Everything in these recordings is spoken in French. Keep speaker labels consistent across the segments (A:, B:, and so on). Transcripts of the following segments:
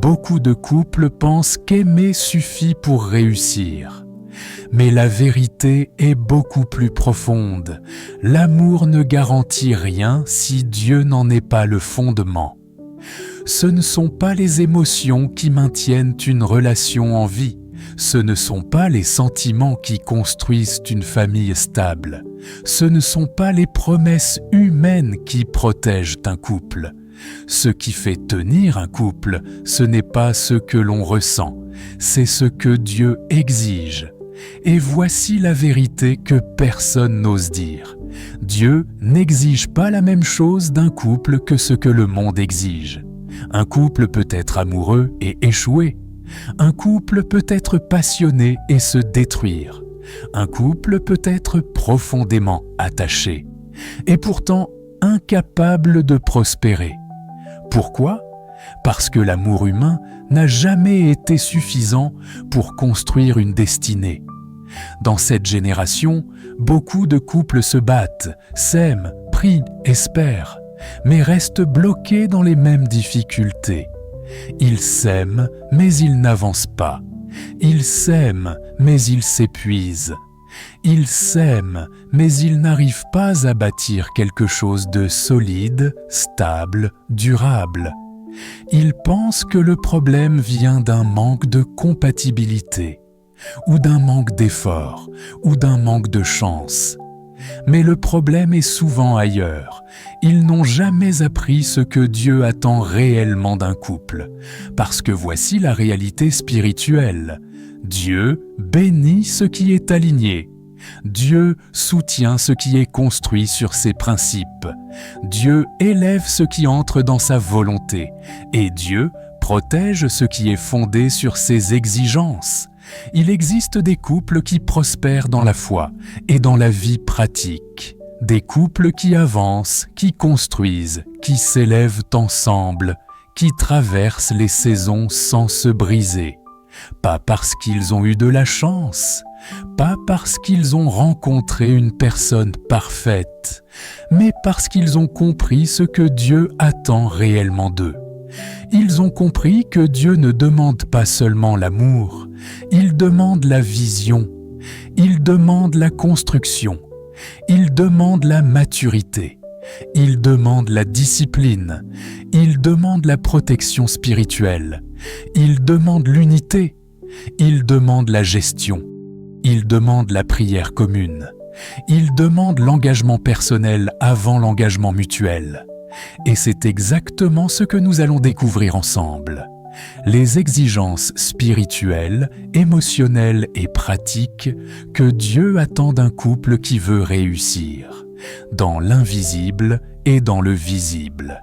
A: beaucoup de couples pensent qu'aimer suffit pour réussir. Mais la vérité est beaucoup plus profonde. L'amour ne garantit rien si Dieu n'en est pas le fondement. Ce ne sont pas les émotions qui maintiennent une relation en vie. Ce ne sont pas les sentiments qui construisent une famille stable. Ce ne sont pas les promesses humaines qui protègent un couple. Ce qui fait tenir un couple, ce n'est pas ce que l'on ressent, c'est ce que Dieu exige. Et voici la vérité que personne n'ose dire. Dieu n'exige pas la même chose d'un couple que ce que le monde exige. Un couple peut être amoureux et échouer. Un couple peut être passionné et se détruire. Un couple peut être profondément attaché et pourtant incapable de prospérer. Pourquoi ? Parce que l'amour humain n'a jamais été suffisant pour construire une destinée. Dans cette génération, beaucoup de couples se battent, s'aiment, prient, espèrent, mais restent bloqués dans les mêmes difficultés. Ils s'aiment, mais ils n'avancent pas. Ils s'aiment, mais ils s'épuisent. Ils s'aiment, mais ils n'arrivent pas à bâtir quelque chose de solide, stable, durable. Ils pensent que le problème vient d'un manque de compatibilité, ou d'un manque d'effort, ou d'un manque de chance. Mais le problème est souvent ailleurs. Ils n'ont jamais appris ce que Dieu attend réellement d'un couple, parce que voici la réalité spirituelle. Dieu bénit ce qui est aligné. Dieu soutient ce qui est construit sur ses principes. Dieu élève ce qui entre dans sa volonté. Et Dieu protège ce qui est fondé sur ses exigences. Il existe des couples qui prospèrent dans la foi et dans la vie pratique. Des couples qui avancent, qui construisent, qui s'élèvent ensemble, qui traversent les saisons sans se briser. Pas parce qu'ils ont eu de la chance, pas parce qu'ils ont rencontré une personne parfaite, mais parce qu'ils ont compris ce que Dieu attend réellement d'eux. Ils ont compris que Dieu ne demande pas seulement l'amour, il demande la vision, il demande la construction, il demande la maturité, il demande la discipline, il demande la protection spirituelle, il demande l'unité, il demande la gestion, il demande la prière commune, il demande l'engagement personnel avant l'engagement mutuel. Et c'est exactement ce que nous allons découvrir ensemble. Les exigences spirituelles, émotionnelles et pratiques que Dieu attend d'un couple qui veut réussir, dans l'invisible et dans le visible.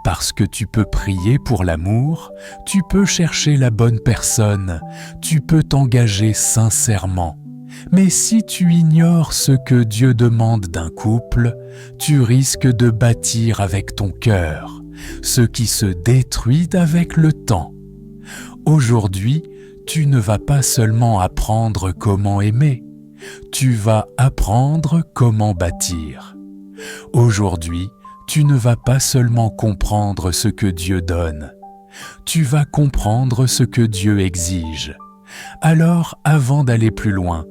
A: Parce que tu peux prier pour l'amour, tu peux chercher la bonne personne, tu peux t'engager sincèrement. Mais si tu ignores ce que Dieu demande d'un couple, tu risques de bâtir avec ton cœur, ce qui se détruit avec le temps. Aujourd'hui, tu ne vas pas seulement apprendre comment aimer, tu vas apprendre comment bâtir. Aujourd'hui, tu ne vas pas seulement comprendre ce que Dieu donne, tu vas comprendre ce que Dieu exige. Alors, avant d'aller plus loin,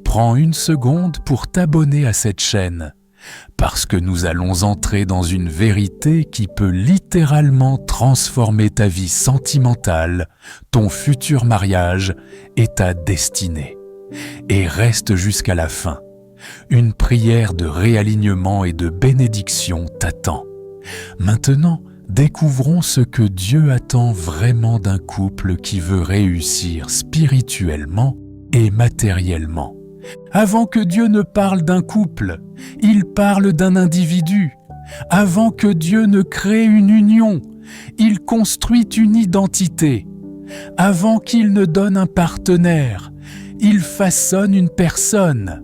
A: prends une seconde pour t'abonner à cette chaîne, parce que nous allons entrer dans une vérité qui peut littéralement transformer ta vie sentimentale, ton futur mariage et ta destinée. Et reste jusqu'à la fin. Une prière de réalignement et de bénédiction t'attend. Maintenant, découvrons ce que Dieu attend vraiment d'un couple qui veut réussir spirituellement et matériellement. Avant que Dieu ne parle d'un couple, il parle d'un individu. Avant que Dieu ne crée une union, il construit une identité. Avant qu'il ne donne un partenaire, il façonne une personne.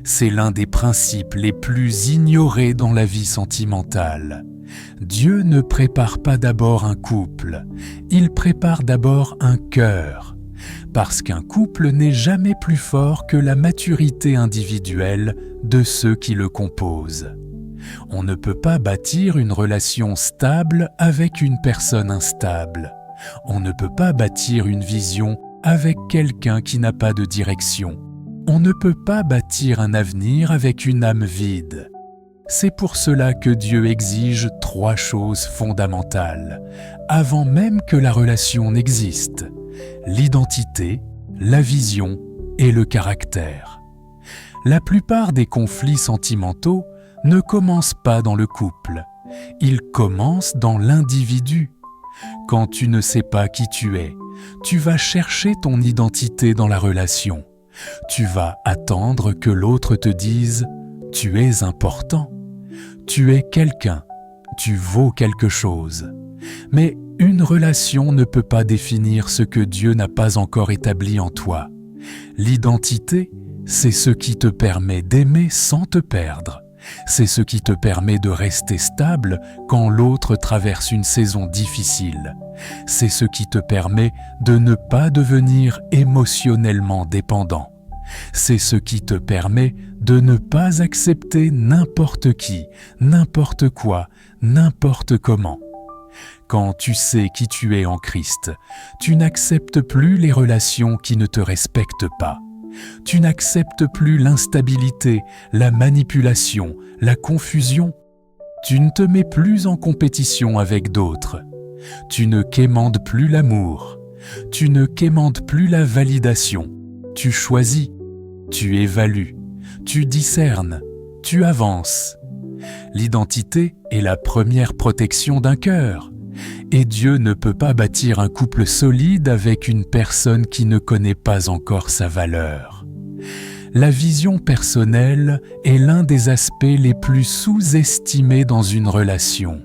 A: C'est l'un des principes les plus ignorés dans la vie sentimentale. Dieu ne prépare pas d'abord un couple, il prépare d'abord un cœur. Parce qu'un couple n'est jamais plus fort que la maturité individuelle de ceux qui le composent. On ne peut pas bâtir une relation stable avec une personne instable. On ne peut pas bâtir une vision avec quelqu'un qui n'a pas de direction. On ne peut pas bâtir un avenir avec une âme vide. C'est pour cela que Dieu exige 3 choses fondamentales, avant même que la relation n'existe: l'identité, la vision et le caractère. La plupart des conflits sentimentaux ne commencent pas dans le couple, ils commencent dans l'individu. Quand tu ne sais pas qui tu es, tu vas chercher ton identité dans la relation. Tu vas attendre que l'autre te dise « tu es important ». Tu es quelqu'un, tu vaux quelque chose. Mais une relation ne peut pas définir ce que Dieu n'a pas encore établi en toi. L'identité, c'est ce qui te permet d'aimer sans te perdre. C'est ce qui te permet de rester stable quand l'autre traverse une saison difficile. C'est ce qui te permet de ne pas devenir émotionnellement dépendant. C'est ce qui te permet de ne pas accepter n'importe qui, n'importe quoi, n'importe comment. Quand tu sais qui tu es en Christ, tu n'acceptes plus les relations qui ne te respectent pas. Tu n'acceptes plus l'instabilité, la manipulation, la confusion. Tu ne te mets plus en compétition avec d'autres. Tu ne quémandes plus l'amour. Tu ne quémandes plus la validation. Tu choisis. Tu évalues, tu discernes, tu avances. L'identité est la première protection d'un cœur. Et Dieu ne peut pas bâtir un couple solide avec une personne qui ne connaît pas encore sa valeur. La vision personnelle est l'un des aspects les plus sous-estimés dans une relation.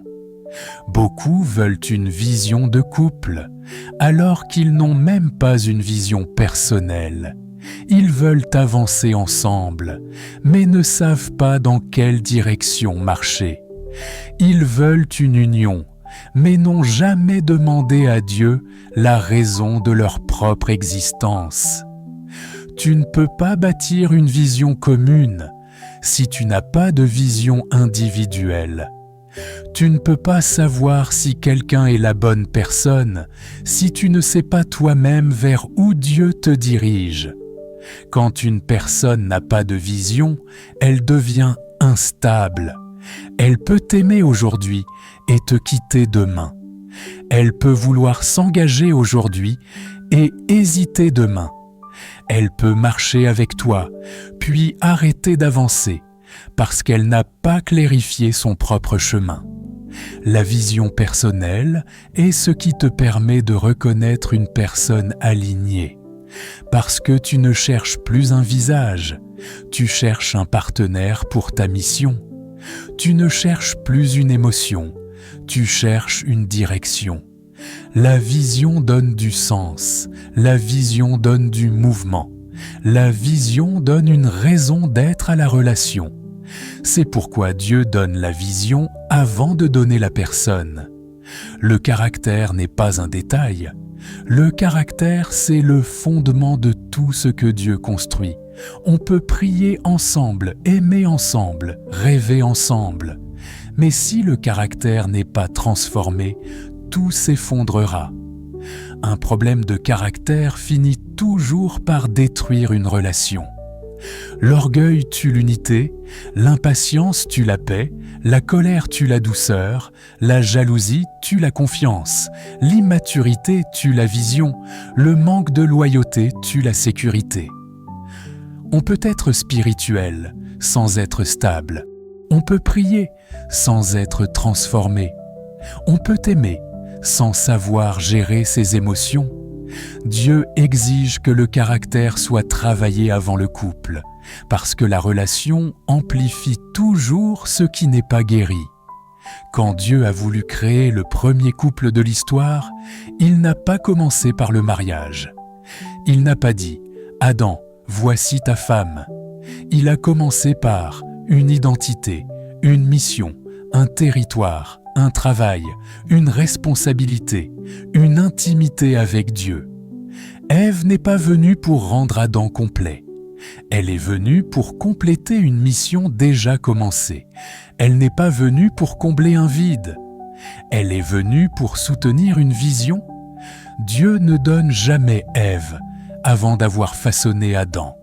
A: Beaucoup veulent une vision de couple, alors qu'ils n'ont même pas une vision personnelle. Ils veulent avancer ensemble, mais ne savent pas dans quelle direction marcher. Ils veulent une union, mais n'ont jamais demandé à Dieu la raison de leur propre existence. Tu ne peux pas bâtir une vision commune si tu n'as pas de vision individuelle. Tu ne peux pas savoir si quelqu'un est la bonne personne si tu ne sais pas toi-même vers où Dieu te dirige. Quand une personne n'a pas de vision, elle devient instable. Elle peut t'aimer aujourd'hui et te quitter demain. Elle peut vouloir s'engager aujourd'hui et hésiter demain. Elle peut marcher avec toi, puis arrêter d'avancer, parce qu'elle n'a pas clarifié son propre chemin. La vision personnelle est ce qui te permet de reconnaître une personne alignée. Parce que tu ne cherches plus un visage, tu cherches un partenaire pour ta mission. Tu ne cherches plus une émotion, tu cherches une direction. La vision donne du sens, la vision donne du mouvement, la vision donne une raison d'être à la relation. C'est pourquoi Dieu donne la vision avant de donner la personne. Le caractère n'est pas un détail. Le caractère, c'est le fondement de tout ce que Dieu construit. On peut prier ensemble, aimer ensemble, rêver ensemble. Mais si le caractère n'est pas transformé, tout s'effondrera. Un problème de caractère finit toujours par détruire une relation. L'orgueil tue l'unité, l'impatience tue la paix, la colère tue la douceur, la jalousie tue la confiance, l'immaturité tue la vision, le manque de loyauté tue la sécurité. On peut être spirituel sans être stable. On peut prier sans être transformé. On peut aimer sans savoir gérer ses émotions. Dieu exige que le caractère soit travaillé avant le couple, parce que la relation amplifie toujours ce qui n'est pas guéri. Quand Dieu a voulu créer le premier couple de l'histoire, il n'a pas commencé par le mariage. Il n'a pas dit « Adam, voici ta femme ». Il a commencé par une identité, une mission, un territoire, un travail, une responsabilité, une intimité avec Dieu. Ève n'est pas venue pour rendre Adam complet. Elle est venue pour compléter une mission déjà commencée. Elle n'est pas venue pour combler un vide. Elle est venue pour soutenir une vision. Dieu ne donne jamais Ève avant d'avoir façonné Adam.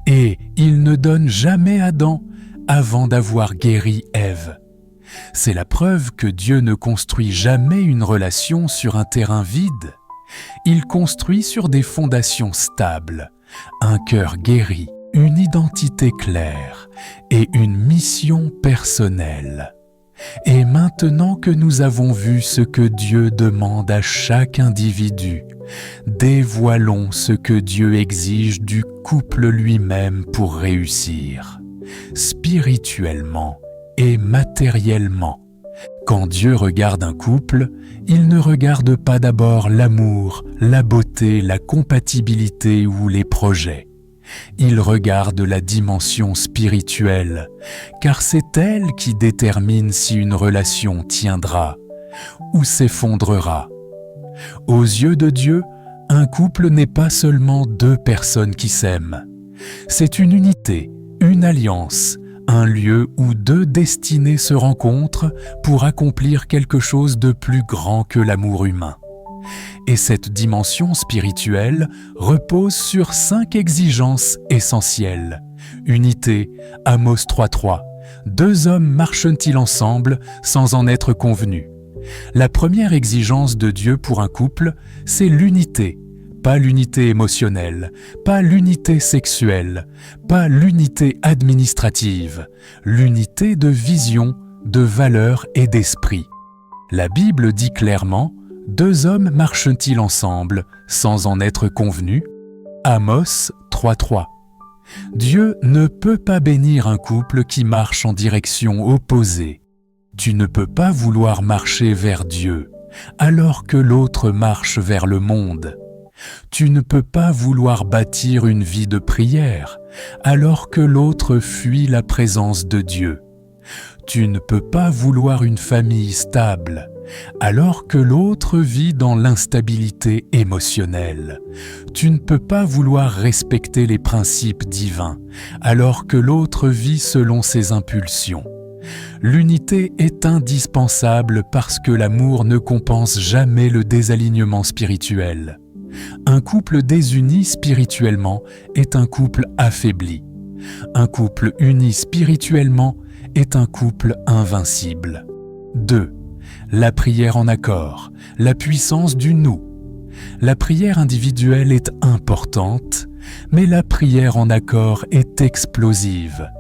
A: Et il ne donne jamais Adam avant d'avoir guéri Ève. C'est la preuve que Dieu ne construit jamais une relation sur un terrain vide. Il construit sur des fondations stables, un cœur guéri, une identité claire et une mission personnelle. Et maintenant que nous avons vu ce que Dieu demande à chaque individu, dévoilons ce que Dieu exige du couple lui-même pour réussir, spirituellement et matériellement. Quand Dieu regarde un couple, il ne regarde pas d'abord l'amour, la beauté, la compatibilité ou les projets. Il regarde la dimension spirituelle, car c'est elle qui détermine si une relation tiendra ou s'effondrera. Aux yeux de Dieu, un couple n'est pas seulement deux personnes qui s'aiment. C'est une unité, une alliance, un lieu où deux destinées se rencontrent pour accomplir quelque chose de plus grand que l'amour humain. Et cette dimension spirituelle repose sur 5 exigences essentielles. Unité, Amos 3.3. 2 hommes marchent-ils ensemble sans en être convenus? La première exigence de Dieu pour un couple, c'est l'unité. Pas l'unité émotionnelle, pas l'unité sexuelle, pas l'unité administrative, l'unité de vision, de valeur et d'esprit. La Bible dit clairement: 2 hommes marchent-ils ensemble sans en être convenus? Amos 3.3. Dieu ne peut pas bénir un couple qui marche en direction opposée. Tu ne peux pas vouloir marcher vers Dieu alors que l'autre marche vers le monde. Tu ne peux pas vouloir bâtir une vie de prière alors que l'autre fuit la présence de Dieu. Tu ne peux pas vouloir une famille stable alors que l'autre vit dans l'instabilité émotionnelle. Tu ne peux pas vouloir respecter les principes divins alors que l'autre vit selon ses impulsions. L'unité est indispensable parce que l'amour ne compense jamais le désalignement spirituel. Un couple désuni spirituellement est un couple affaibli. Un couple uni spirituellement est un couple invincible. 2. La prière en accord, la puissance du nous. La prière individuelle est importante, mais la prière en accord est explosive.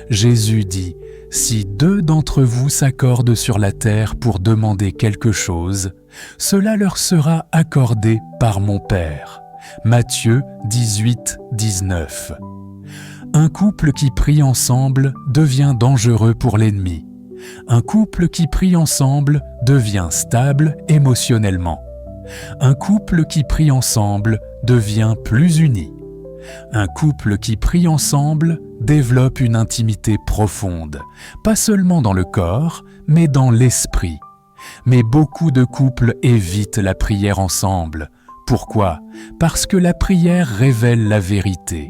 A: Jésus dit: « Si 2 d'entre vous s'accordent sur la terre pour demander quelque chose, cela leur sera accordé par mon Père. » Matthieu 18, 19. Un couple qui prie ensemble devient dangereux pour l'ennemi. Un couple qui prie ensemble devient stable émotionnellement. Un couple qui prie ensemble devient plus uni. Un couple qui prie ensemble développe une intimité profonde, pas seulement dans le corps, mais dans l'esprit. Mais beaucoup de couples évitent la prière ensemble. Pourquoi? Parce que la prière révèle la vérité.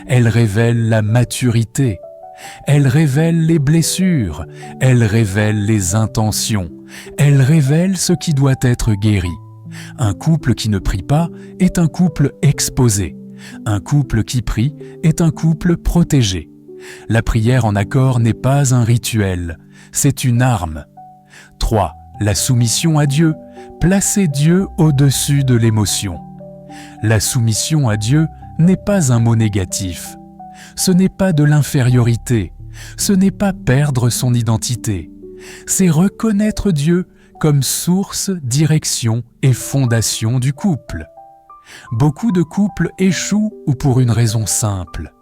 A: Elle révèle la maturité. Elle révèle les blessures. Elle révèle les intentions. Elle révèle ce qui doit être guéri. Un couple qui ne prie pas est un couple exposé. Un couple qui prie est un couple protégé. La prière en accord n'est pas un rituel, c'est une arme. 3. La soumission à Dieu. Placer Dieu au-dessus de l'émotion. La soumission à Dieu n'est pas un mot négatif. Ce n'est pas de l'infériorité. Ce n'est pas perdre son identité. C'est reconnaître Dieu comme source, direction et fondation du couple. Beaucoup de couples échouent ou pour une raison simple.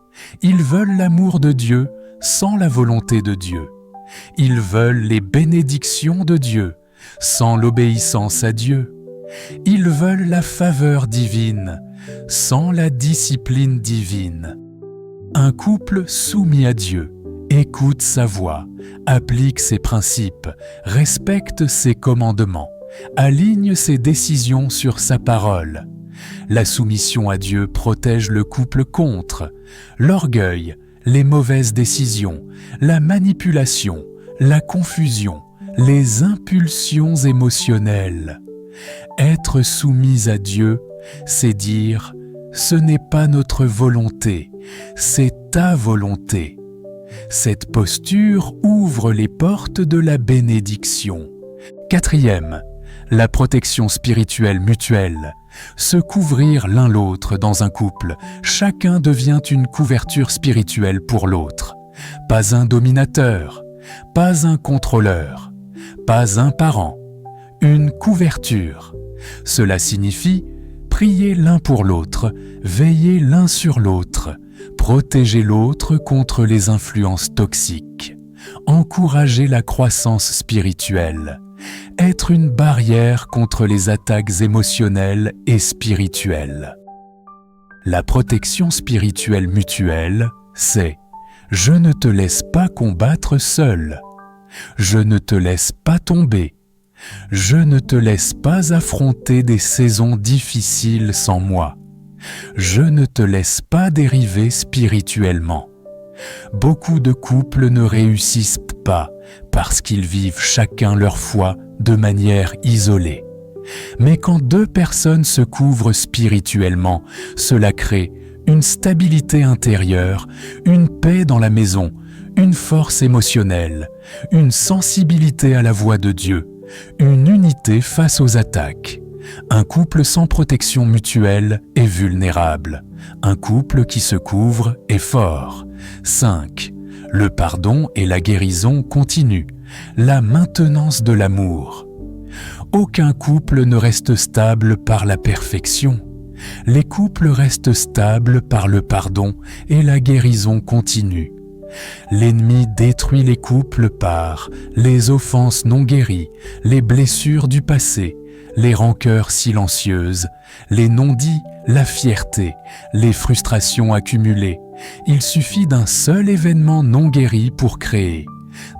A: Ils veulent l'amour de Dieu sans la volonté de Dieu. Ils veulent les bénédictions de Dieu sans l'obéissance à Dieu. Ils veulent la faveur divine sans la discipline divine. Un couple soumis à Dieu écoute sa voix, applique ses principes, respecte ses commandements, aligne ses décisions sur sa parole. La soumission à Dieu protège le couple contre l'orgueil, les mauvaises décisions, la manipulation, la confusion, les impulsions émotionnelles. Être soumis à Dieu, c'est dire « ce n'est pas notre volonté, c'est ta volonté ». Cette posture ouvre les portes de la bénédiction. Quatrième, la protection spirituelle mutuelle. Se couvrir l'un l'autre dans un couple. Chacun devient une couverture spirituelle pour l'autre. Pas un dominateur, pas un contrôleur, pas un parent. Une couverture. Cela signifie prier l'un pour l'autre, veiller l'un sur l'autre, protéger l'autre contre les influences toxiques, encourager la croissance spirituelle, être une barrière contre les attaques émotionnelles et spirituelles. La protection spirituelle mutuelle, c'est « je ne te laisse pas combattre seul, je ne te laisse pas tomber, je ne te laisse pas affronter des saisons difficiles sans moi, je ne te laisse pas dériver spirituellement ». Beaucoup de couples ne réussissent pas parce qu'ils vivent chacun leur foi de manière isolée. Mais quand deux personnes se couvrent spirituellement, cela crée une stabilité intérieure, une paix dans la maison, une force émotionnelle, une sensibilité à la voix de Dieu, une unité face aux attaques. Un couple sans protection mutuelle est vulnérable. Un couple qui se couvre est fort. 5. Le pardon et la guérison continuent. La maintenance de l'amour. Aucun couple ne reste stable par la perfection. Les couples restent stables par le pardon et la guérison continue. L'ennemi détruit les couples par les offenses non guéries, les blessures du passé, les rancœurs silencieuses, les non-dits, la fierté, les frustrations accumulées. Il suffit d'un seul événement non guéri pour créer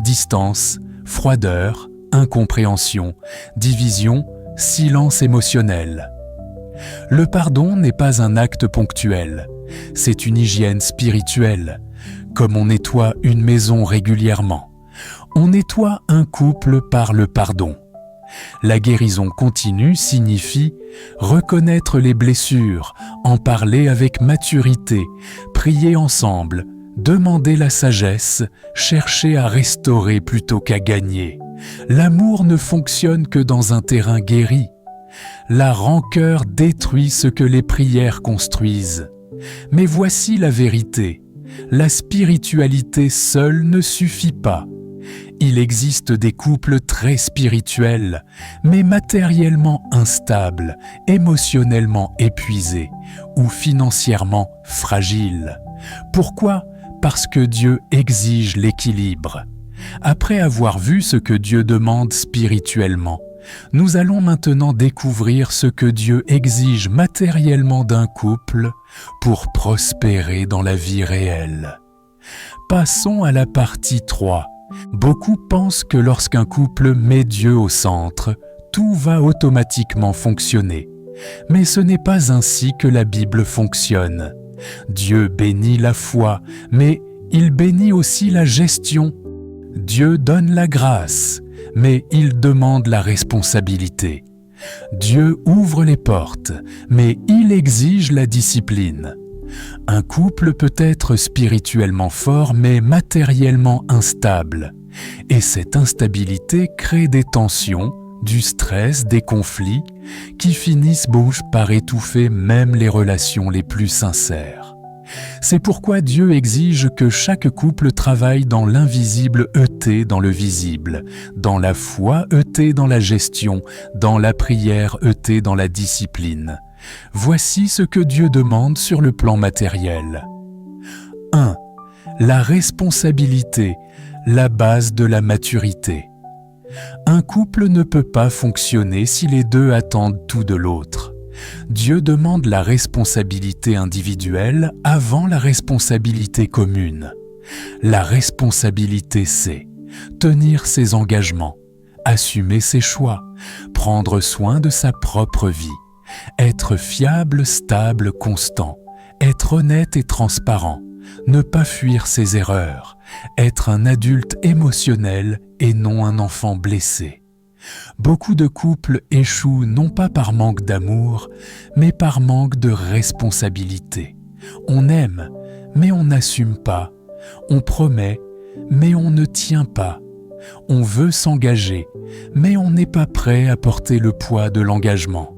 A: distance, froideur, incompréhension, division, silence émotionnel. Le pardon n'est pas un acte ponctuel, c'est une hygiène spirituelle. Comme on nettoie une maison régulièrement, on nettoie un couple par le pardon. La guérison continue signifie reconnaître les blessures, en parler avec maturité, prier ensemble, demander la sagesse, chercher à restaurer plutôt qu'à gagner. L'amour ne fonctionne que dans un terrain guéri. La rancœur détruit ce que les prières construisent. Mais voici la vérité. La spiritualité seule ne suffit pas. Il existe des couples très spirituels, mais matériellement instables, émotionnellement épuisés ou financièrement fragiles. Pourquoi ? Parce que Dieu exige l'équilibre. Après avoir vu ce que Dieu demande spirituellement, nous allons maintenant découvrir ce que Dieu exige matériellement d'un couple pour prospérer dans la vie réelle. Passons à la partie 3. Beaucoup pensent que lorsqu'un couple met Dieu au centre, tout va automatiquement fonctionner. Mais ce n'est pas ainsi que la Bible fonctionne. Dieu bénit la foi, mais il bénit aussi la gestion. Dieu donne la grâce, mais il demande la responsabilité. Dieu ouvre les portes, mais il exige la discipline. Un couple peut être spirituellement fort, mais matériellement instable. Et cette instabilité crée des tensions, du stress, des conflits, qui finissent par étouffer même les relations les plus sincères. C'est pourquoi Dieu exige que chaque couple travaille dans l'invisible œuté dans le visible, dans la foi œuté dans la gestion, dans la prière œuté dans la discipline. Voici ce que Dieu demande sur le plan matériel. 1. La responsabilité, la base de la maturité. Un couple ne peut pas fonctionner si les deux attendent tout de l'autre. Dieu demande la responsabilité individuelle avant la responsabilité commune. La responsabilité, c'est tenir ses engagements, assumer ses choix, prendre soin de sa propre vie, être fiable, stable, constant, être honnête et transparent, ne pas fuir ses erreurs, être un adulte émotionnel et non un enfant blessé. Beaucoup de couples échouent non pas par manque d'amour, mais par manque de responsabilité. On aime, mais on n'assume pas. On promet, mais on ne tient pas. On veut s'engager, mais on n'est pas prêt à porter le poids de l'engagement.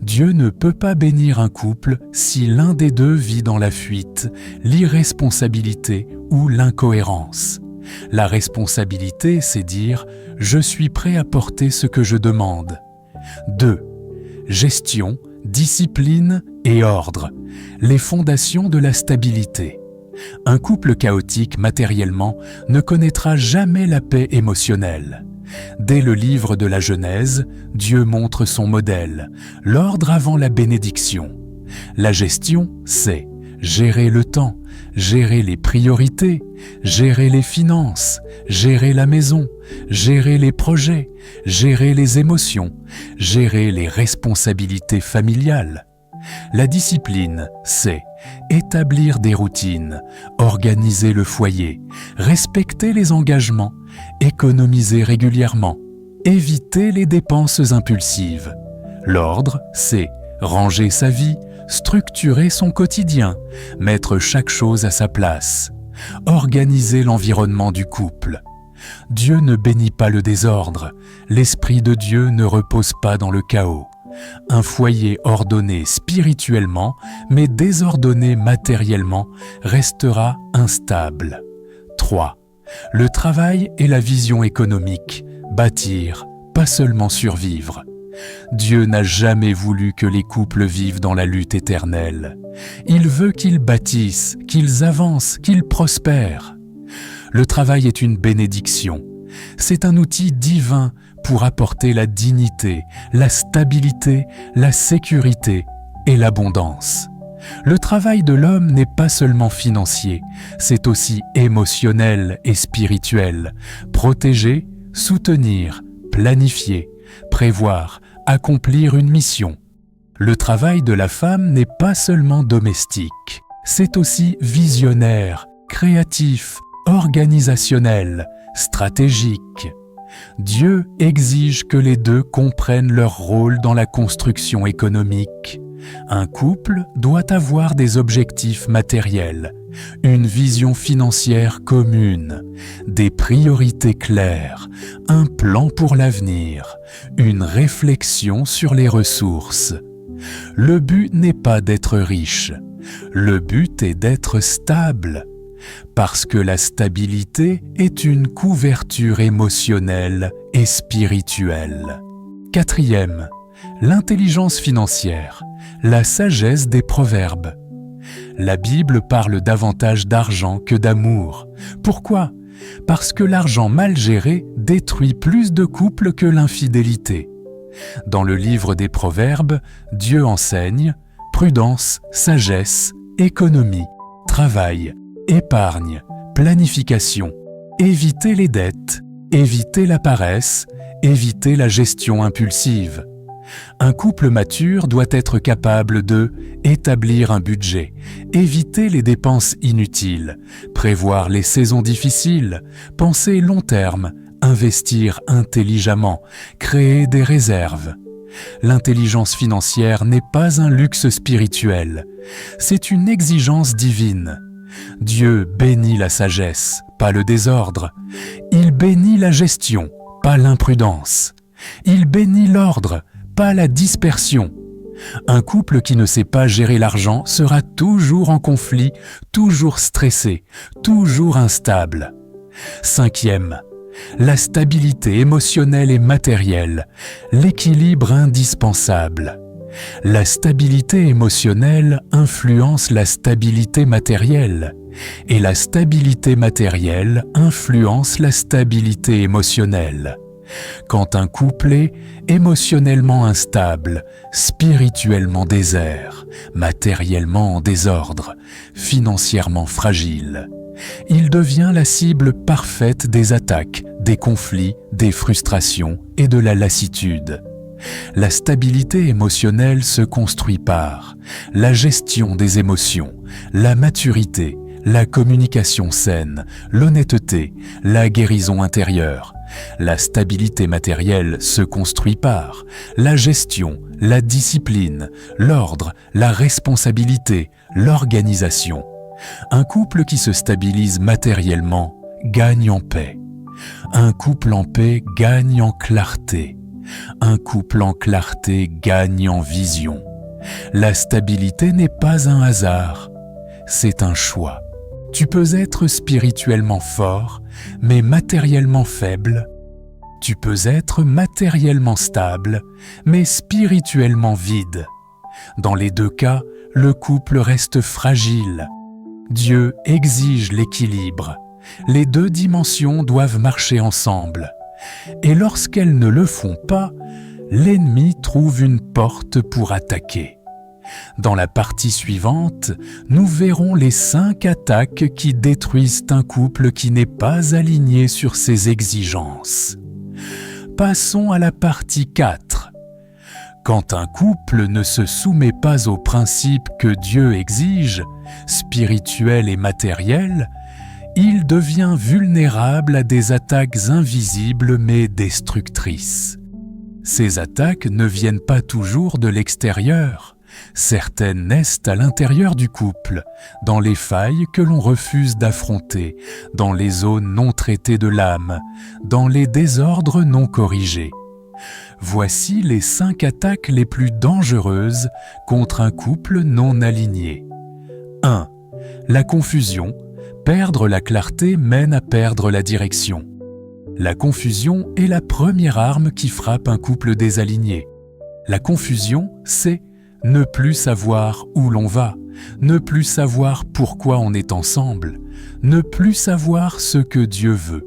A: Dieu ne peut pas bénir un couple si l'un des deux vit dans la fuite, l'irresponsabilité ou l'incohérence. La responsabilité, c'est dire « je suis prêt à porter ce que je demande ». 2. Gestion, discipline et ordre, les fondations de la stabilité. Un couple chaotique matériellement ne connaîtra jamais la paix émotionnelle. Dès le livre de la Genèse, Dieu montre son modèle, l'ordre avant la bénédiction. La gestion, c'est gérer le temps, gérer les priorités, gérer les finances, gérer la maison, gérer les projets, gérer les émotions, gérer les responsabilités familiales. La discipline, c'est établir des routines, organiser le foyer, respecter les engagements, économiser régulièrement, éviter les dépenses impulsives. L'ordre, c'est ranger sa vie, structurer son quotidien, mettre chaque chose à sa place, organiser l'environnement du couple. Dieu ne bénit pas le désordre, l'Esprit de Dieu ne repose pas dans le chaos. Un foyer ordonné spirituellement, mais désordonné matériellement, restera instable. 3. Le travail et la vision économique, bâtir, pas seulement survivre. Dieu n'a jamais voulu que les couples vivent dans la lutte éternelle. Il veut qu'ils bâtissent, qu'ils avancent, qu'ils prospèrent. Le travail est une bénédiction. C'est un outil divin pour apporter la dignité, la stabilité, la sécurité et l'abondance. Le travail de l'homme n'est pas seulement financier, c'est aussi émotionnel et spirituel. Protéger, soutenir, planifier, prévoir, accomplir une mission. Le travail de la femme n'est pas seulement domestique, c'est aussi visionnaire, créatif, organisationnel, stratégique. Dieu exige que les deux comprennent leur rôle dans la construction économique. Un couple doit avoir des objectifs matériels, une vision financière commune, des priorités claires, un plan pour l'avenir, une réflexion sur les ressources. Le but n'est pas d'être riche, le but est d'être stable, parce que la stabilité est une couverture émotionnelle et spirituelle. 4. L'intelligence financière, la sagesse des proverbes. La Bible parle davantage d'argent que d'amour. Pourquoi ? Parce que l'argent mal géré détruit plus de couples que l'infidélité. Dans le livre des Proverbes, Dieu enseigne prudence, sagesse, économie, travail, épargne, planification, éviter les dettes, éviter la paresse, éviter la gestion impulsive. Un couple mature doit être capable de établir un budget, éviter les dépenses inutiles, prévoir les saisons difficiles, penser long terme, investir intelligemment, créer des réserves. L'intelligence financière n'est pas un luxe spirituel, c'est une exigence divine. Dieu bénit la sagesse, pas le désordre. Il bénit la gestion, pas l'imprudence. Il bénit l'ordre, pas la dispersion. Un couple qui ne sait pas gérer l'argent sera toujours en conflit, toujours stressé, toujours instable. 5. La stabilité émotionnelle et matérielle, l'équilibre indispensable. La stabilité émotionnelle influence la stabilité matérielle, et la stabilité matérielle influence la stabilité émotionnelle. Quand un couple est émotionnellement instable, spirituellement désert, matériellement en désordre, financièrement fragile, il devient la cible parfaite des attaques, des conflits, des frustrations et de la lassitude. La stabilité émotionnelle se construit par la gestion des émotions, la maturité, la communication saine, l'honnêteté, la guérison intérieure, La stabilité matérielle se construit par la gestion, la discipline, l'ordre, la responsabilité, l'organisation. Un couple qui se stabilise matériellement gagne en paix. Un couple en paix gagne en clarté. Un couple en clarté gagne en vision. La stabilité n'est pas un hasard, c'est un choix. Tu peux être spirituellement fort, mais matériellement faible. Tu peux être matériellement stable, mais spirituellement vide. Dans les deux cas, le couple reste fragile. Dieu exige l'équilibre. Les deux dimensions doivent marcher ensemble. Et lorsqu'elles ne le font pas, l'ennemi trouve une porte pour attaquer. Dans la partie suivante, nous verrons les 5 attaques qui détruisent un couple qui n'est pas aligné sur ses exigences. Passons à la partie 4. Quand un couple ne se soumet pas aux principes que Dieu exige, spirituels et matériels, il devient vulnérable à des attaques invisibles mais destructrices. Ces attaques ne viennent pas toujours de l'extérieur. Certaines naissent à l'intérieur du couple, dans les failles que l'on refuse d'affronter, dans les zones non traitées de l'âme, dans les désordres non corrigés. Voici les 5 attaques les plus dangereuses contre un couple non aligné. 1. La confusion. Perdre la clarté mène à perdre la direction. La confusion est la première arme qui frappe un couple désaligné. La confusion, c'est ne plus savoir où l'on va, ne plus savoir pourquoi on est ensemble, ne plus savoir ce que Dieu veut,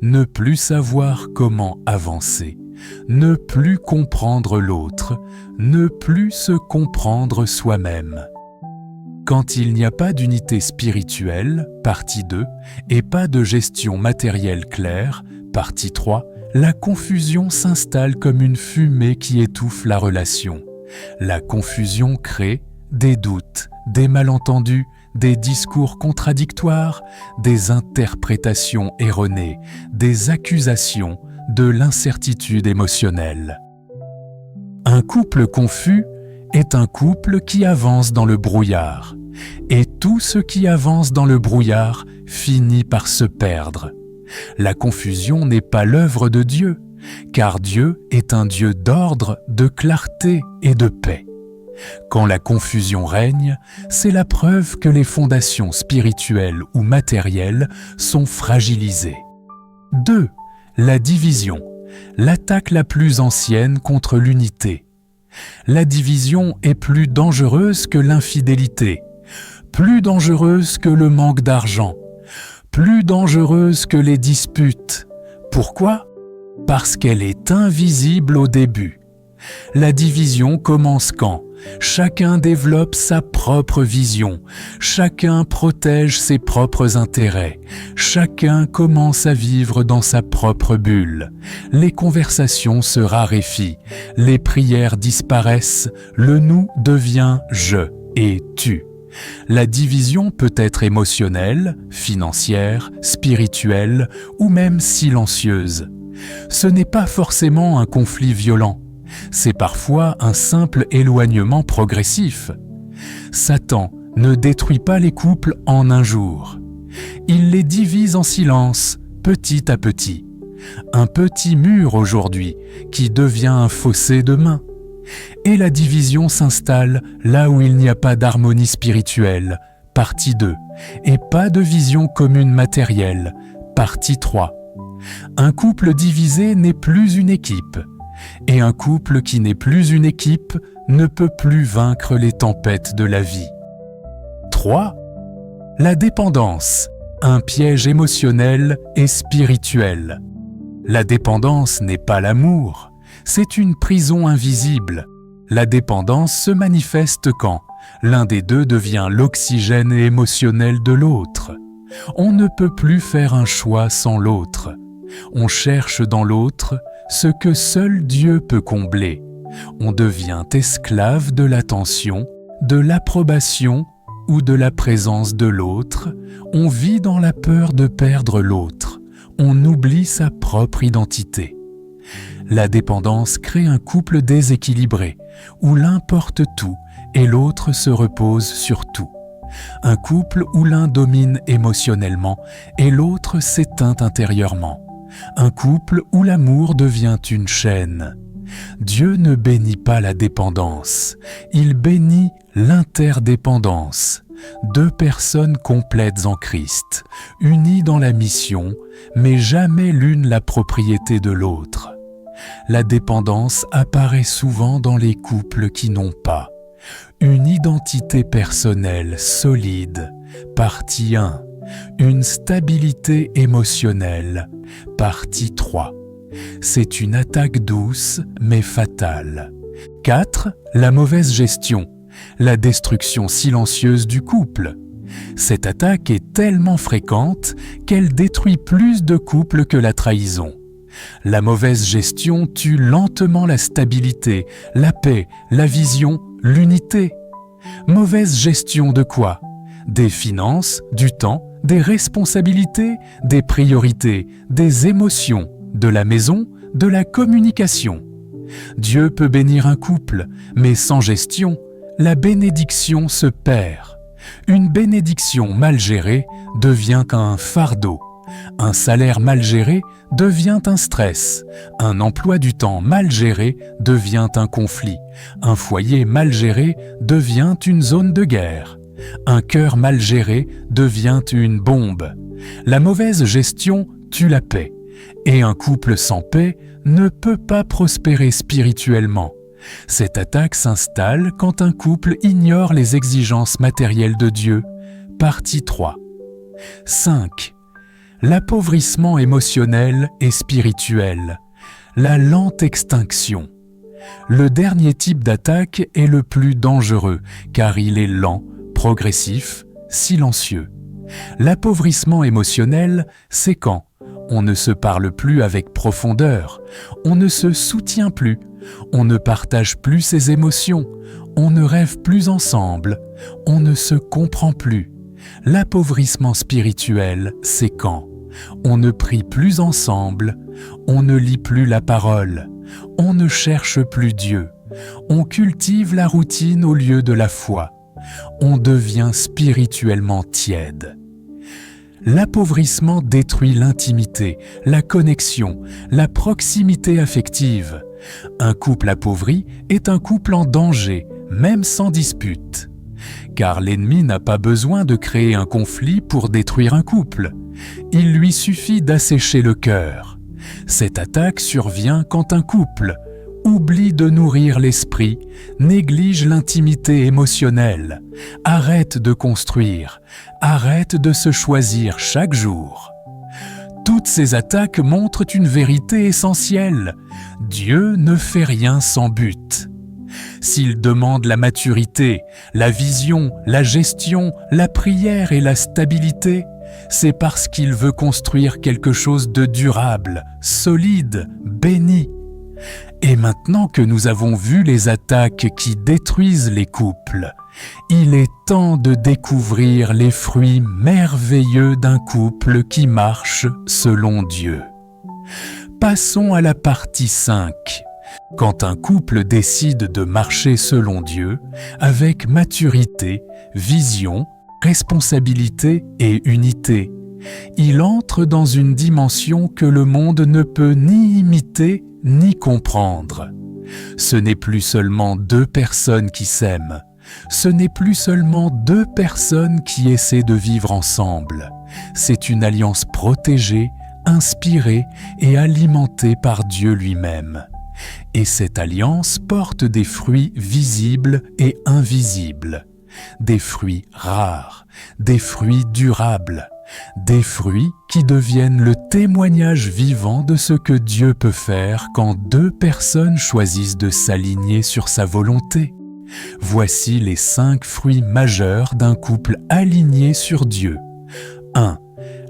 A: ne plus savoir comment avancer, ne plus comprendre l'autre, ne plus se comprendre soi-même. Quand il n'y a pas d'unité spirituelle, partie 2, et pas de gestion matérielle claire, partie 3, la confusion s'installe comme une fumée qui étouffe la relation. La confusion crée des doutes, des malentendus, des discours contradictoires, des interprétations erronées, des accusations, de l'incertitude émotionnelle. Un couple confus est un couple qui avance dans le brouillard, et tout ce qui avance dans le brouillard finit par se perdre. La confusion n'est pas l'œuvre de Dieu, car Dieu est un Dieu d'ordre, de clarté et de paix. Quand la confusion règne, c'est la preuve que les fondations spirituelles ou matérielles sont fragilisées. 2. La division, l'attaque la plus ancienne contre l'unité. La division est plus dangereuse que l'infidélité, plus dangereuse que le manque d'argent, plus dangereuse que les disputes. Pourquoi ? Parce qu'elle est invisible au début. La division commence quand chacun développe sa propre vision, chacun protège ses propres intérêts, chacun commence à vivre dans sa propre bulle. Les conversations se raréfient, les prières disparaissent, le nous devient je et tu. La division peut être émotionnelle, financière, spirituelle ou même silencieuse. Ce n'est pas forcément un conflit violent, c'est parfois un simple éloignement progressif. Satan ne détruit pas les couples en un jour. Il les divise en silence, petit à petit. Un petit mur aujourd'hui qui devient un fossé demain. Et la division s'installe là où il n'y a pas d'harmonie spirituelle, partie 2, et pas de vision commune matérielle, partie 3. Un couple divisé n'est plus une équipe, et un couple qui n'est plus une équipe ne peut plus vaincre les tempêtes de la vie. 3. La dépendance, un piège émotionnel et spirituel. La dépendance n'est pas l'amour, c'est une prison invisible. La dépendance se manifeste quand l'un des deux devient l'oxygène émotionnel de l'autre. On ne peut plus faire un choix sans l'autre. On cherche dans l'autre ce que seul Dieu peut combler. On devient esclave de l'attention, de l'approbation ou de la présence de l'autre. On vit dans la peur de perdre l'autre. on oublie sa propre identité. La dépendance crée un couple déséquilibré, où l'un porte tout et l'autre se repose sur tout. Un couple où l'un domine émotionnellement et l'autre s'éteint intérieurement. Un couple où l'amour devient une chaîne. Dieu ne bénit pas la dépendance, il bénit l'interdépendance. Deux personnes complètes en Christ, unies dans la mission, mais jamais l'une la propriété de l'autre. La dépendance apparaît souvent dans les couples qui n'ont pas une identité personnelle solide, partie 1, une stabilité émotionnelle, partie 3. C'est une attaque douce mais fatale. 4. La mauvaise gestion, la destruction silencieuse du couple. Cette attaque est tellement fréquente qu'elle détruit plus de couples que la trahison. La mauvaise gestion tue lentement la stabilité, la paix, la vision, l'unité. Mauvaise gestion de quoi? Des finances, du temps, des responsabilités, des priorités, des émotions, de la maison, de la communication. Dieu peut bénir un couple, mais sans gestion, la bénédiction se perd. Une bénédiction mal gérée devient un fardeau. Un salaire mal géré devient un stress. Un emploi du temps mal géré devient un conflit. Un foyer mal géré devient une zone de guerre. Un cœur mal géré devient une bombe. La mauvaise gestion tue la paix. Et un couple sans paix ne peut pas prospérer spirituellement. Cette attaque s'installe quand un couple ignore les exigences matérielles de Dieu. Partie 3. 5. L'appauvrissement émotionnel et spirituel. La lente extinction. Le dernier type d'attaque est le plus dangereux car il est lent, progressif, silencieux. L'appauvrissement émotionnel, c'est quand on ne se parle plus avec profondeur, on ne se soutient plus, on ne partage plus ses émotions, on ne rêve plus ensemble, on ne se comprend plus. L'appauvrissement spirituel, c'est quand on ne prie plus ensemble, on ne lit plus la parole, on ne cherche plus Dieu, on cultive la routine au lieu de la foi, on devient spirituellement tiède. L'appauvrissement détruit l'intimité, la connexion, la proximité affective. Un couple appauvri est un couple en danger, même sans dispute. Car l'ennemi n'a pas besoin de créer un conflit pour détruire un couple. Il lui suffit d'assécher le cœur. Cette attaque survient quand un couple oublie de nourrir l'esprit, néglige l'intimité émotionnelle, arrête de construire, arrête de se choisir chaque jour. Toutes ces attaques montrent une vérité essentielle. Dieu ne fait rien sans but. S'il demande la maturité, la vision, la gestion, la prière et la stabilité, c'est parce qu'il veut construire quelque chose de durable, solide, béni. Et maintenant que nous avons vu les attaques qui détruisent les couples, il est temps de découvrir les fruits merveilleux d'un couple qui marche selon Dieu. Passons à la partie 5. Quand un couple décide de marcher selon Dieu, avec maturité, vision, responsabilité et unité, il entre dans une dimension que le monde ne peut ni imiter ni comprendre. Ce n'est plus seulement deux personnes qui s'aiment, ce n'est plus seulement deux personnes qui essaient de vivre ensemble. C'est une alliance protégée, inspirée et alimentée par Dieu lui-même. Et cette alliance porte des fruits visibles et invisibles, des fruits rares, des fruits durables, des fruits qui deviennent le témoignage vivant de ce que Dieu peut faire quand deux personnes choisissent de s'aligner sur sa volonté. Voici les 5 fruits majeurs d'un couple aligné sur Dieu. 1.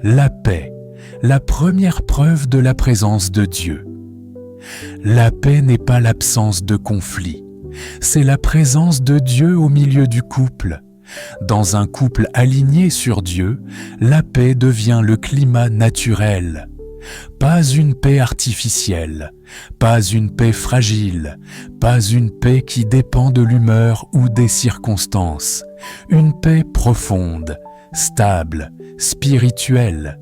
A: La paix, la première preuve de la présence de Dieu. La paix n'est pas l'absence de conflit, c'est la présence de Dieu au milieu du couple. Dans un couple aligné sur Dieu, la paix devient le climat naturel. Pas une paix artificielle, pas une paix fragile, pas une paix qui dépend de l'humeur ou des circonstances. Une paix profonde, stable, spirituelle.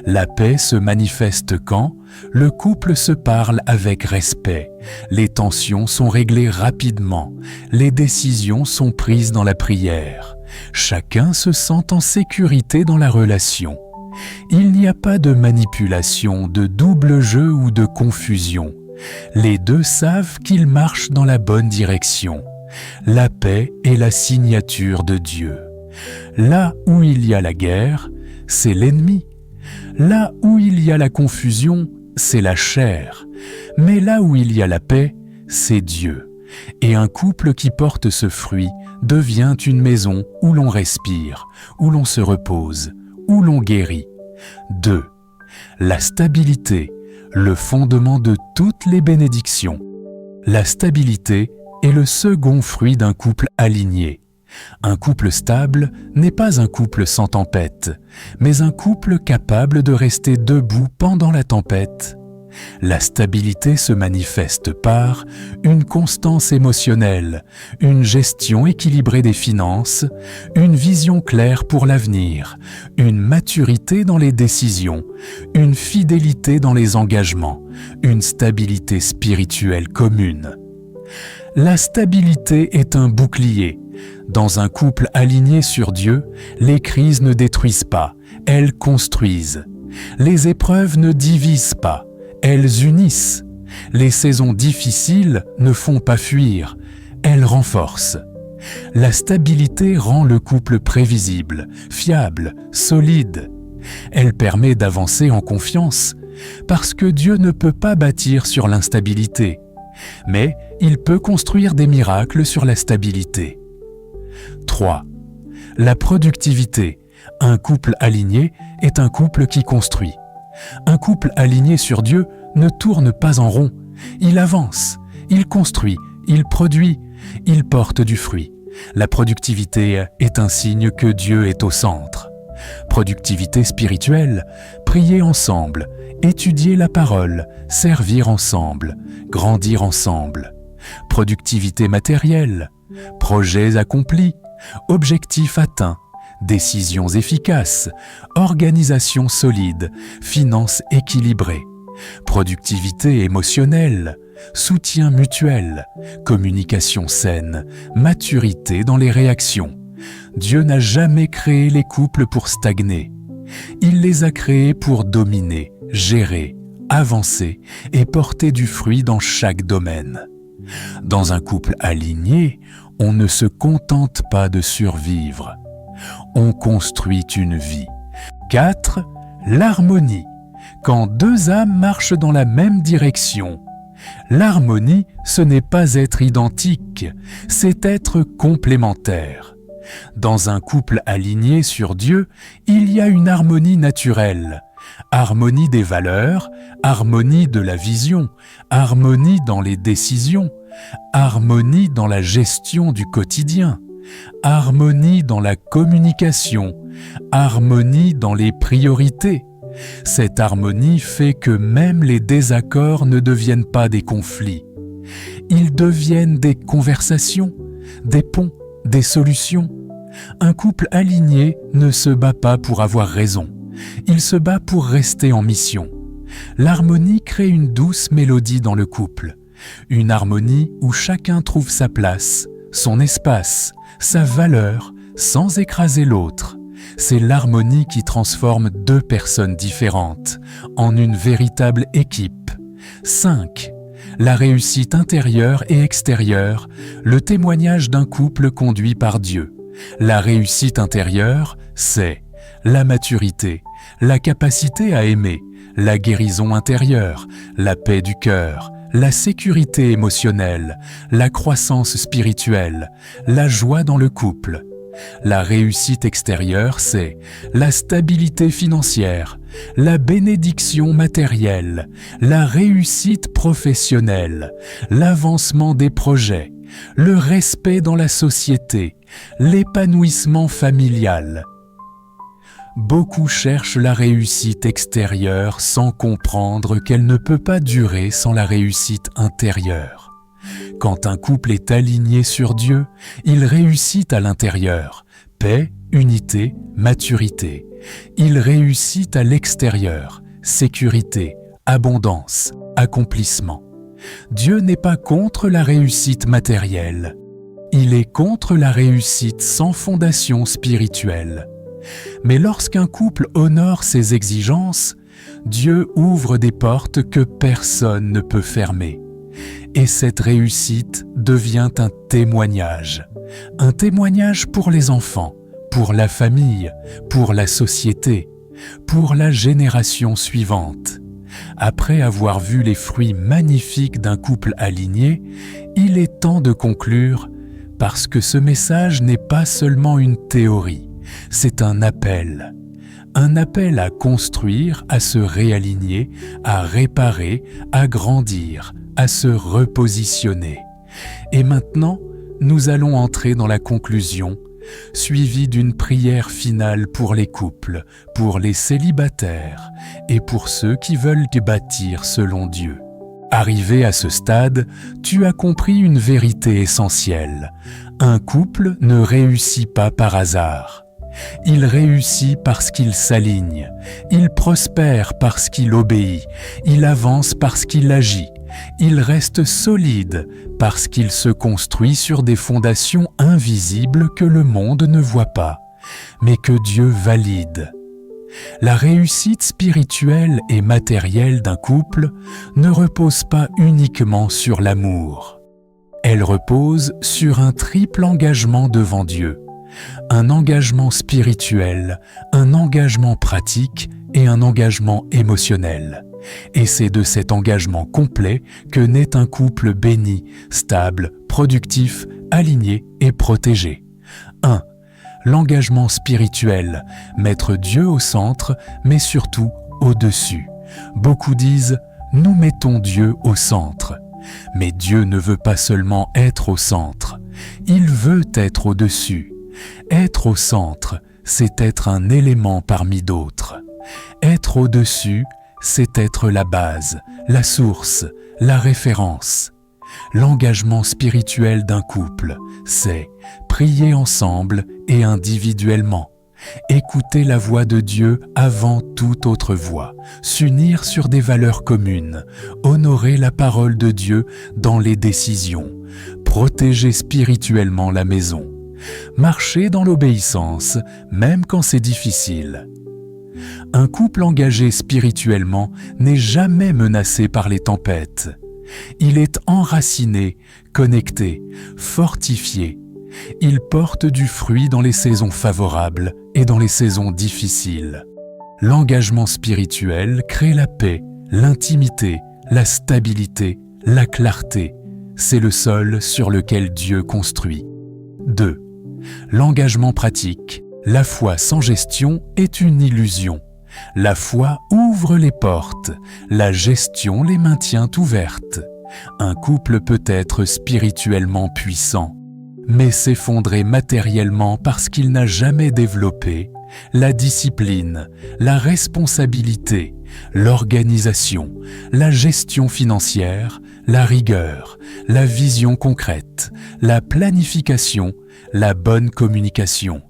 A: La paix se manifeste quand le couple se parle avec respect, les tensions sont réglées rapidement, les décisions sont prises dans la prière. Chacun se sent en sécurité dans la relation. Il n'y a pas de manipulation, de double jeu ou de confusion. Les deux savent qu'ils marchent dans la bonne direction. La paix est la signature de Dieu. Là où il y a la guerre, c'est l'ennemi. Là où il y a la confusion, c'est la chair. Mais là où il y a la paix, c'est Dieu. Et un couple qui porte ce fruit devient une maison où l'on respire, où l'on se repose, où l'on guérit. 2. La stabilité, le fondement de toutes les bénédictions. La stabilité est le second fruit d'un couple aligné. Un couple stable n'est pas un couple sans tempête, mais un couple capable de rester debout pendant la tempête. La stabilité se manifeste par une constance émotionnelle, une gestion équilibrée des finances, une vision claire pour l'avenir, une maturité dans les décisions, une fidélité dans les engagements, une stabilité spirituelle commune. La stabilité est un bouclier. Dans un couple aligné sur Dieu, les crises ne détruisent pas, elles construisent. Les épreuves ne divisent pas, elles unissent. Les saisons difficiles ne font pas fuir, elles renforcent. La stabilité rend le couple prévisible, fiable, solide. Elle permet d'avancer en confiance, parce que Dieu ne peut pas bâtir sur l'instabilité, mais il peut construire des miracles sur la stabilité. 3. La productivité. Un couple aligné est un couple qui construit. Un couple aligné sur Dieu ne tourne pas en rond. Il avance, il construit, il produit, il porte du fruit. La productivité est un signe que Dieu est au centre. Productivité spirituelle, prier ensemble, étudier la parole, servir ensemble, grandir ensemble. Productivité matérielle, projets accomplis, objectifs atteints, décisions efficaces, organisation solide, finances équilibrées. Productivité émotionnelle, soutien mutuel, communication saine, maturité dans les réactions. Dieu n'a jamais créé les couples pour stagner. Il les a créés pour dominer, gérer, avancer et porter du fruit dans chaque domaine. Dans un couple aligné, on ne se contente pas de survivre. On construit une vie. 4. L'harmonie. Quand deux âmes marchent dans la même direction. L'harmonie, ce n'est pas être identique, c'est être complémentaire. Dans un couple aligné sur Dieu, il y a une harmonie naturelle. Harmonie des valeurs, harmonie de la vision, harmonie dans les décisions, harmonie dans la gestion du quotidien, harmonie dans la communication, harmonie dans les priorités. Cette harmonie fait que même les désaccords ne deviennent pas des conflits. Ils deviennent des conversations, des ponts, des solutions. Un couple aligné ne se bat pas pour avoir raison. Il se bat pour rester en mission. L'harmonie crée une douce mélodie dans le couple. Une harmonie où chacun trouve sa place, son espace, sa valeur, sans écraser l'autre. C'est l'harmonie qui transforme deux personnes différentes en une véritable équipe. 5. La réussite intérieure et extérieure, le témoignage d'un couple conduit par Dieu. La réussite intérieure, c'est la maturité, la capacité à aimer, la guérison intérieure, la paix du cœur, la sécurité émotionnelle, la croissance spirituelle, la joie dans le couple. La réussite extérieure, c'est la stabilité financière, la bénédiction matérielle, la réussite professionnelle, l'avancement des projets, le respect dans la société, l'épanouissement familial. Beaucoup cherchent la réussite extérieure sans comprendre qu'elle ne peut pas durer sans la réussite intérieure. Quand un couple est aligné sur Dieu, il réussit à l'intérieur, paix, unité, maturité. Il réussit à l'extérieur, sécurité, abondance, accomplissement. Dieu n'est pas contre la réussite matérielle. Il est contre la réussite sans fondation spirituelle. Mais lorsqu'un couple honore ses exigences, Dieu ouvre des portes que personne ne peut fermer. Et cette réussite devient un témoignage pour les enfants, pour la famille, pour la société, pour la génération suivante. Après avoir vu les fruits magnifiques d'un couple aligné, il est temps de conclure, parce que ce message n'est pas seulement une théorie, c'est un appel à construire, à se réaligner, à réparer, à grandir, à se repositionner. Et maintenant, nous allons entrer dans la conclusion, suivie d'une prière finale pour les couples, pour les célibataires et pour ceux qui veulent bâtir selon Dieu. Arrivé à ce stade, tu as compris une vérité essentielle. Un couple ne réussit pas par hasard. Il réussit parce qu'il s'aligne, il prospère parce qu'il obéit, il avance parce qu'il agit, il reste solide parce qu'il se construit sur des fondations invisibles que le monde ne voit pas, mais que Dieu valide. La réussite spirituelle et matérielle d'un couple ne repose pas uniquement sur l'amour. Elle repose sur un triple engagement devant Dieu. Un engagement spirituel, un engagement pratique et un engagement émotionnel. Et c'est de cet engagement complet que naît un couple béni, stable, productif, aligné et protégé. 1. L'engagement spirituel, mettre Dieu au centre, mais surtout au-dessus. Beaucoup disent « nous mettons Dieu au centre ». Mais Dieu ne veut pas seulement être au centre, il veut être au-dessus. Être au centre, c'est être un élément parmi d'autres. Être au-dessus, c'est être la base, la source, la référence. L'engagement spirituel d'un couple, c'est prier ensemble et individuellement, écouter la voix de Dieu avant toute autre voix, s'unir sur des valeurs communes, honorer la parole de Dieu dans les décisions, protéger spirituellement la maison. Marcher dans l'obéissance, même quand c'est difficile. Un couple engagé spirituellement n'est jamais menacé par les tempêtes. Il est enraciné, connecté, fortifié. Il porte du fruit dans les saisons favorables et dans les saisons difficiles. L'engagement spirituel crée la paix, l'intimité, la stabilité, la clarté. C'est le sol sur lequel Dieu construit. 2. L'engagement pratique. La foi sans gestion est une illusion. La foi ouvre les portes, la gestion les maintient ouvertes. Un couple peut être spirituellement puissant, mais s'effondrer matériellement parce qu'il n'a jamais développé la discipline, la responsabilité, l'organisation, la gestion financière, la rigueur, la vision concrète, la planification, la bonne communication.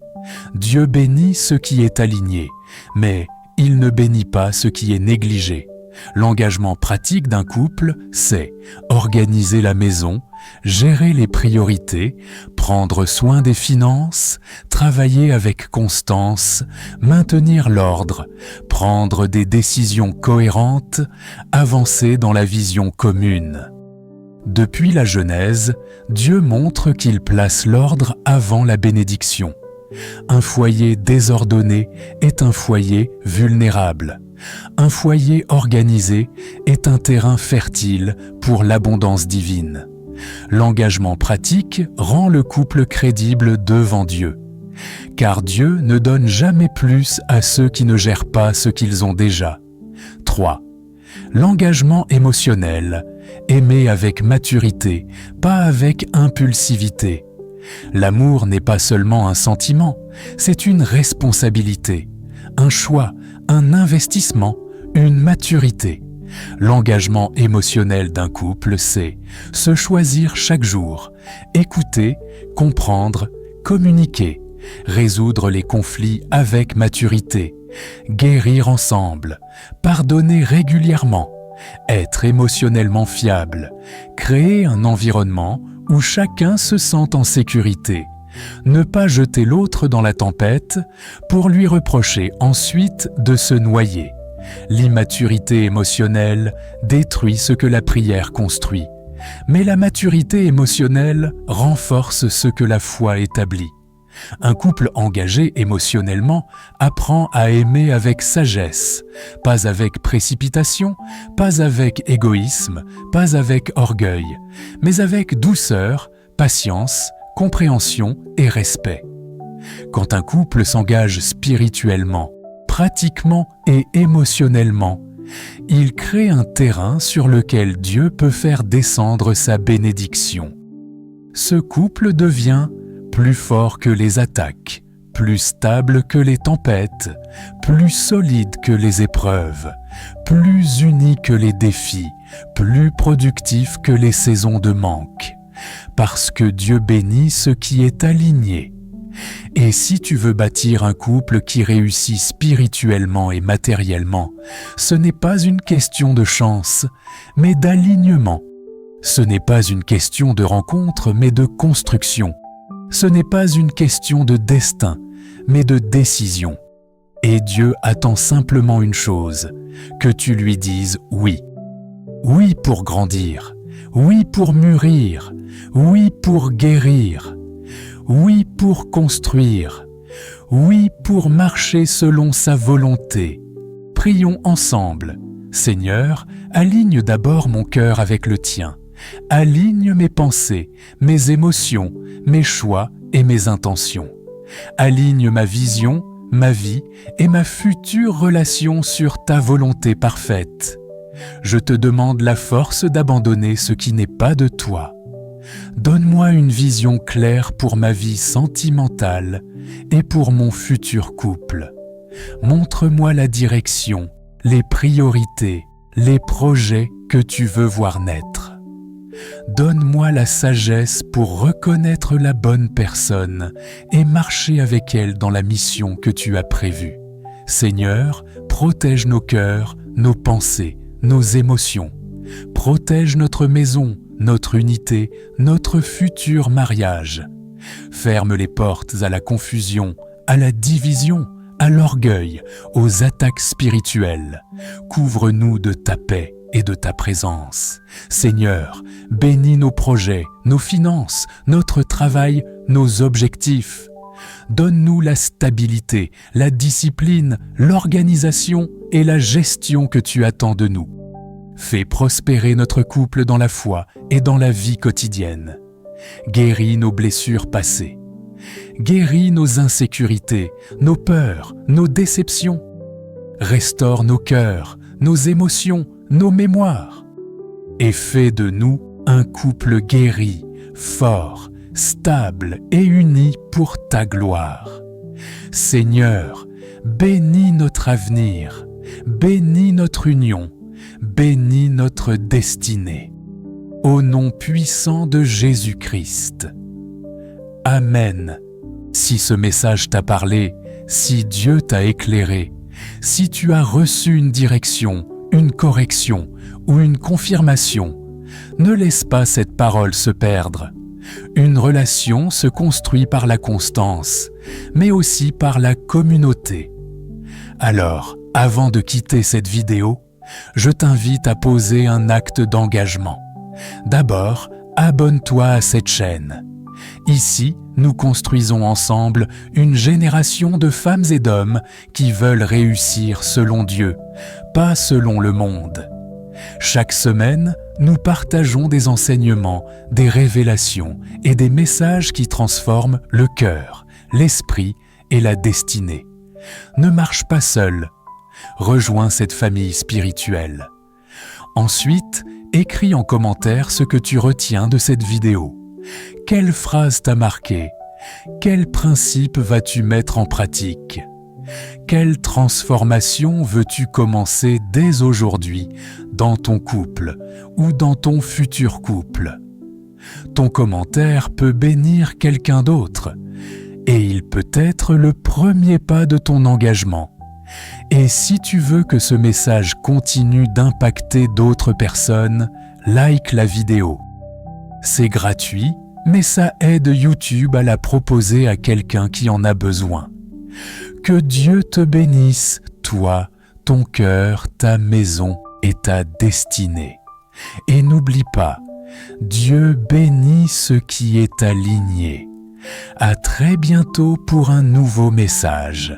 A: Dieu bénit ce qui est aligné, mais il ne bénit pas ce qui est négligé. L'engagement pratique d'un couple, c'est organiser la maison, gérer les priorités, prendre soin des finances, travailler avec constance, maintenir l'ordre, prendre des décisions cohérentes, avancer dans la vision commune. Depuis la Genèse, Dieu montre qu'il place l'ordre avant la bénédiction. Un foyer désordonné est un foyer vulnérable. Un foyer organisé est un terrain fertile pour l'abondance divine. L'engagement pratique rend le couple crédible devant Dieu. Car Dieu ne donne jamais plus à ceux qui ne gèrent pas ce qu'ils ont déjà. 3. L'engagement émotionnel, aimer avec maturité, pas avec impulsivité. L'amour n'est pas seulement un sentiment, c'est une responsabilité. un choix, un investissement, une maturité. L'engagement émotionnel d'un couple, c'est se choisir chaque jour, écouter, comprendre, communiquer, résoudre les conflits avec maturité, guérir ensemble, pardonner régulièrement, être émotionnellement fiable, créer un environnement où chacun se sent en sécurité, ne pas jeter l'autre dans la tempête pour lui reprocher ensuite de se noyer. L'immaturité émotionnelle détruit ce que la prière construit, mais la maturité émotionnelle renforce ce que la foi établit. Un couple engagé émotionnellement apprend à aimer avec sagesse, pas avec précipitation, pas avec égoïsme, pas avec orgueil, mais avec douceur, patience, compréhension et respect. Quand un couple s'engage spirituellement, pratiquement et émotionnellement, il crée un terrain sur lequel Dieu peut faire descendre sa bénédiction. Ce couple devient plus fort que les attaques, plus stable que les tempêtes, plus solide que les épreuves, plus uni que les défis, plus productif que les saisons de manque, parce que Dieu bénit ce qui est aligné. Et si tu veux bâtir un couple qui réussit spirituellement et matériellement, ce n'est pas une question de chance, mais d'alignement. Ce n'est pas une question de rencontre, mais de construction. Ce n'est pas une question de destin, mais de décision. Et Dieu attend simplement une chose, que tu lui dises oui. Oui pour grandir, oui pour mûrir, oui pour guérir, oui pour construire, oui pour marcher selon sa volonté. Prions ensemble. Seigneur, aligne d'abord mon cœur avec le tien. Aligne mes pensées, mes émotions, mes choix et mes intentions. Aligne ma vision, ma vie et ma future relation sur ta volonté parfaite. Je te demande la force d'abandonner ce qui n'est pas de toi. Donne-moi une vision claire pour ma vie sentimentale et pour mon futur couple. Montre-moi la direction, les priorités, les projets que tu veux voir naître. Donne-moi la sagesse pour reconnaître la bonne personne et marcher avec elle dans la mission que tu as prévue. Seigneur, protège nos cœurs, nos pensées, nos émotions. Protège notre maison, notre unité, notre futur mariage. Ferme les portes à la confusion, à la division, à l'orgueil, aux attaques spirituelles. Couvre-nous de ta paix et de ta présence. Seigneur, bénis nos projets, nos finances, notre travail, nos objectifs. Donne-nous la stabilité, la discipline, l'organisation et la gestion que tu attends de nous. Fais prospérer notre couple dans la foi et dans la vie quotidienne. Guéris nos blessures passées. Guéris nos insécurités, nos peurs, nos déceptions. Restaure nos cœurs, nos émotions, nos mémoires. Et fais de nous un couple guéri, fort, stable et uni pour ta gloire. Seigneur, bénis notre avenir, bénis notre union, bénis notre destinée. Au nom puissant de Jésus-Christ. Amen. Si ce message t'a parlé, si Dieu t'a éclairé, si tu as reçu une direction, une correction ou une confirmation, ne laisse pas cette parole se perdre. Une relation se construit par la constance, mais aussi par la communauté. Alors, avant de quitter cette vidéo, je t'invite à poser un acte d'engagement. D'abord, abonne-toi à cette chaîne. Ici, nous construisons ensemble une génération de femmes et d'hommes qui veulent réussir selon Dieu, pas selon le monde. Chaque semaine, nous partageons des enseignements, des révélations et des messages qui transforment le cœur, l'esprit et la destinée. Ne marche pas seul. Rejoins cette famille spirituelle. Ensuite, écris en commentaire ce que tu retiens de cette vidéo. Quelle phrase t'a marqué? Quel principe vas-tu mettre en pratique? Quelle transformation veux-tu commencer dès aujourd'hui dans ton couple ou dans ton futur couple? Ton commentaire peut bénir quelqu'un d'autre et il peut être le premier pas de ton engagement. Et si tu veux que ce message continue d'impacter d'autres personnes, like la vidéo. C'est gratuit, mais ça aide YouTube à la proposer à quelqu'un qui en a besoin. Que Dieu te bénisse, toi, ton cœur, ta maison et ta destinée. Et n'oublie pas, Dieu bénit ce qui est aligné. À très bientôt pour un nouveau message.